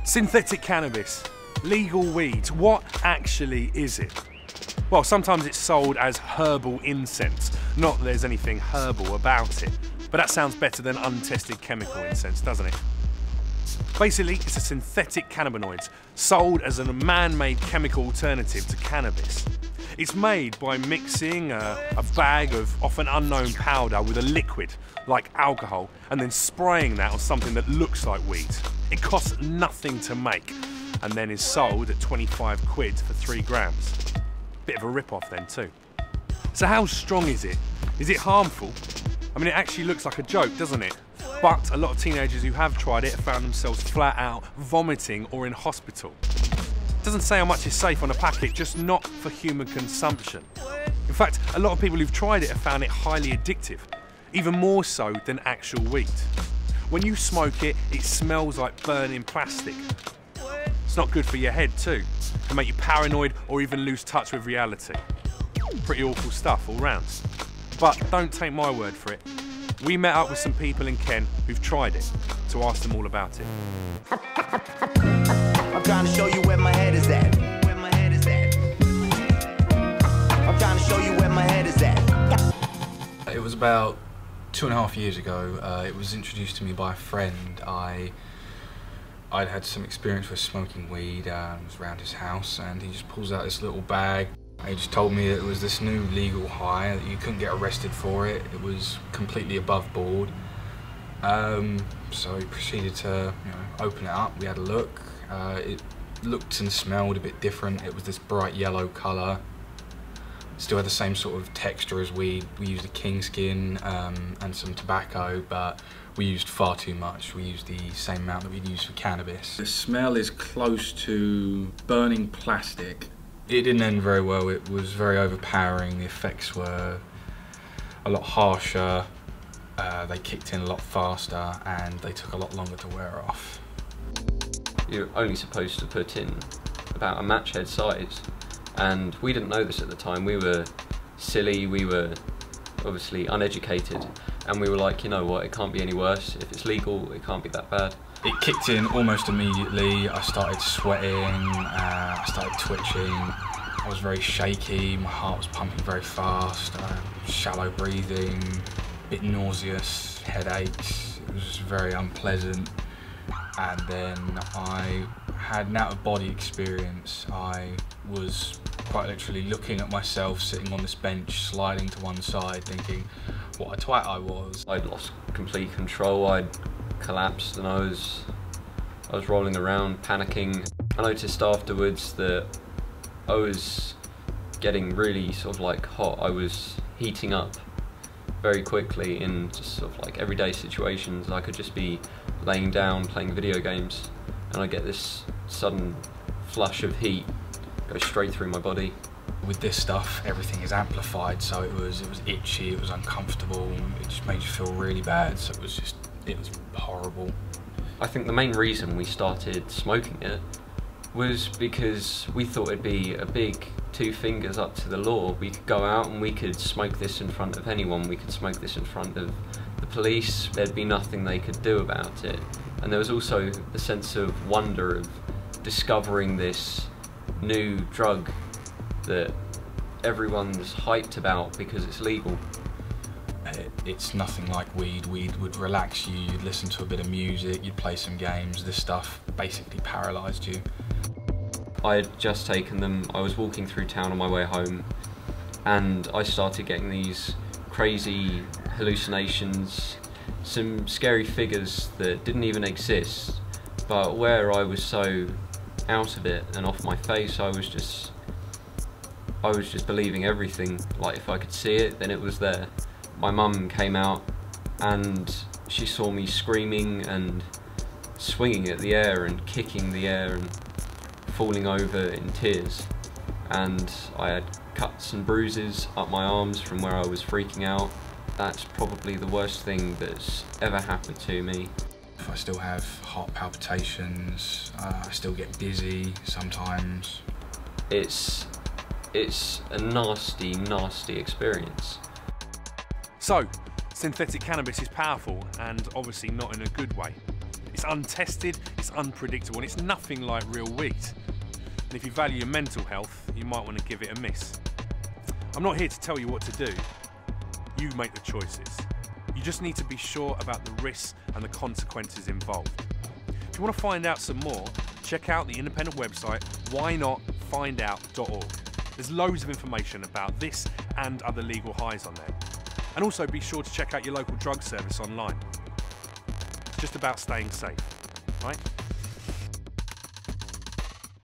Synthetic cannabis, legal weed, what actually is it? Well, sometimes it's sold as herbal incense, not that there's anything herbal about it, but that sounds better than untested chemical incense, doesn't it? Basically, it's a synthetic cannabinoid sold as a man-made chemical alternative to cannabis. It's made by mixing a bag of often unknown powder with a liquid, like alcohol, and then spraying that on something that looks like weed. It costs nothing to make, and then is sold at 25 quid for 3 grams. Bit of a rip-off then too. So how strong is it? Is it harmful? I mean, it actually looks like a joke, doesn't it? But a lot of teenagers who have tried it have found themselves flat out vomiting or in hospital. It doesn't say how much is safe on a packet, just not for human consumption. In fact, a lot of people who've tried it have found it highly addictive, even more so than actual weed. When you smoke it, it smells like burning plastic. It's not good for your head too. It can make you paranoid or even lose touch with reality. Pretty awful stuff all round. But don't take my word for it. We met up with some people in Kent who've tried it to ask them all about it. I'm trying to show you where my head is at. Where my head is at. I'm trying to show you where my head is at. It was about 2.5 years ago. It was introduced to me by a friend. I'd had some experience with smoking weed. I was around his house and he just pulls out this little bag. He just told me that it was this new legal high, that you couldn't get arrested for it. It was completely above board. So he proceeded to open it up. We had a look. It looked and smelled a bit different. It was this bright yellow colour. Still had the same sort of texture as weed. We used a king skin and some tobacco, but we used far too much. We used the same amount that we'd use for cannabis. The smell is close to burning plastic. It didn't end very well. It was very overpowering. The effects were a lot harsher. They kicked in a lot faster and they took a lot longer to wear off. You're only supposed to put in about a match head size, and we didn't know this at the time. We were silly, we were obviously uneducated, and we were like, you know what, it can't be any worse. If it's legal, it can't be that bad. It kicked in almost immediately. I started sweating, I started twitching, I was very shaky, my heart was pumping very fast, shallow breathing, a bit nauseous, headaches. It was very unpleasant. And then I had an out-of-body experience. I was quite literally looking at myself sitting on this bench, sliding to one side, thinking what a twat I was. I'd lost complete control. I'd collapsed and I was rolling around, panicking. I noticed afterwards that I was getting really sort of like hot. I was heating up very quickly in just sort of like everyday situations. I could just be laying down playing video games and I get this sudden flush of heat go straight through my body. With this stuff, everything is amplified, so it was itchy, it was uncomfortable, it just made you feel really bad, so it was horrible. I think the main reason we started smoking it was because we thought it'd be a big 2 fingers up to the law. We could go out and we could smoke this in front of anyone. We could smoke this in front of the police. There'd be nothing they could do about it. And there was also the sense of wonder of discovering this new drug that everyone's hyped about because it's legal. It's nothing like weed. Weed would relax you, you'd listen to a bit of music, you'd play some games. This stuff basically paralysed you. I had just taken them, I was walking through town on my way home and I started getting these crazy hallucinations, some scary figures that didn't even exist, but where I was so out of it and off my face, I was just believing everything. Like if I could see it, then it was there. My mum came out and she saw me screaming and swinging at the air and kicking the air and falling over in tears. And I had cuts and bruises up my arms from where I was freaking out. That's probably the worst thing that's ever happened to me. I still have heart palpitations, I still get dizzy sometimes. It's a nasty, nasty experience. So, synthetic cannabis is powerful and obviously not in a good way. It's untested, it's unpredictable, and it's nothing like real weed. And if you value your mental health, you might want to give it a miss. I'm not here to tell you what to do. You make the choices. You just need to be sure about the risks and the consequences involved. If you want to find out some more, check out the independent website whynotfindout.org. There's loads of information about this and other legal highs on there. And also be sure to check out your local drug service online. It's just about staying safe, right?